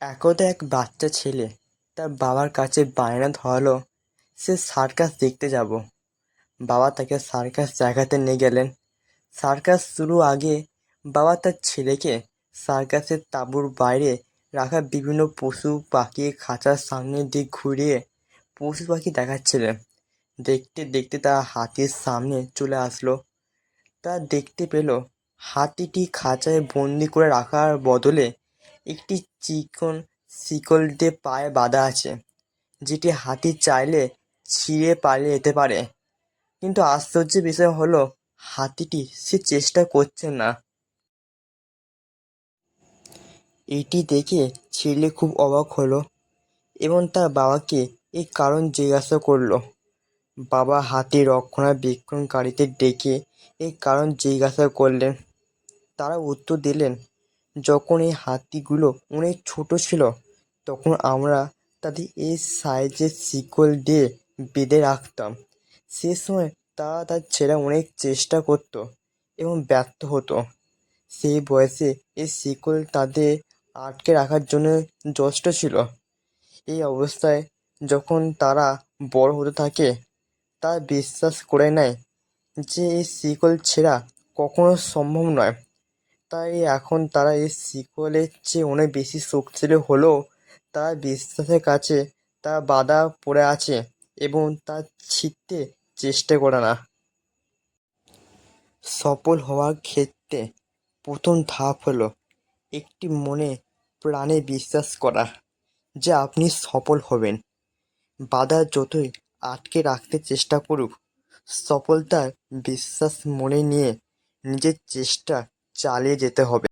একদা এক বাচ্চা ছেলে তার বাবার কাছে বায়না ধরালো, সে সার্কাস দেখতে যাব। বাবা তাকে সার্কাস দেখাতে নিয়ে গেলেন। সার্কাস শুরু আগে বাবা তার ছেলেকে সার্কাসের তাঁবুর বাইরে রাখা বিভিন্ন পশু পাখি খাঁচার সামনে দিয়ে ঘুরিয়ে পশু পাখি দেখাচ্ছিলেন। দেখতে দেখতে তারা হাতির সামনে চলে আসলো। তা দেখতে পেল হাতিটি খাঁচায় বন্দি করে রাখার বদলে একটি চিকন শিকল দিয়ে পায়ে বাঁধা আছে, যেটি হাতি চাইলে ছিঁড়ে পালিয়ে যেতে পারে। কিন্তু আশ্চর্যের বিষয় হলো, হাতিটি সে চেষ্টা করছে না। এটি দেখে ছেলে খুব অবাক হলো এবং তার বাবাকে এই কারণ জিজ্ঞাসা করলো। বাবা হাতি রক্ষণাবেক্ষণকারীদের ডেকে এই কারণ জিজ্ঞাসা করলেন। তারা উত্তর দিলেন, যখন এই হাতিগুলো অনেক ছোট ছিল তখন আমরা তাদের এই সাইজের শিকল দিয়ে বেঁধে রাখতাম। সে সময় তারা তার ছেলে অনেক চেষ্টা করত এবং ব্যর্থ হতো। সেই বয়সে এই শিকল তাদের আটকে রাখার জন্য যথেষ্ট ছিল। এই অবস্থায় যখন তারা বড় হতে থাকে, তারা বিশ্বাস করে নেয় যে এই শিকল ছেঁড়া কখনো সম্ভব নয়। তাই এখন তারা এই শিকলের চেয়ে অনেক বেশি শক্তিশালী হলেও তার বিশ্বাসের কাছে তা বাধা পড়ে আছে এবং তা ছিঁড়তে চেষ্টা করে না। সফল হওয়ার ক্ষেত্রে প্রথম ধাপ হলো একটি মনে প্রাণে বিশ্বাস করা যে আপনি সফল হবেন। বাধা যতই আটকে রাখতে চেষ্টা করুক, সফলতার বিশ্বাস মনে নিয়ে নিজের চেষ্টা চালিয়ে যেতে হবে।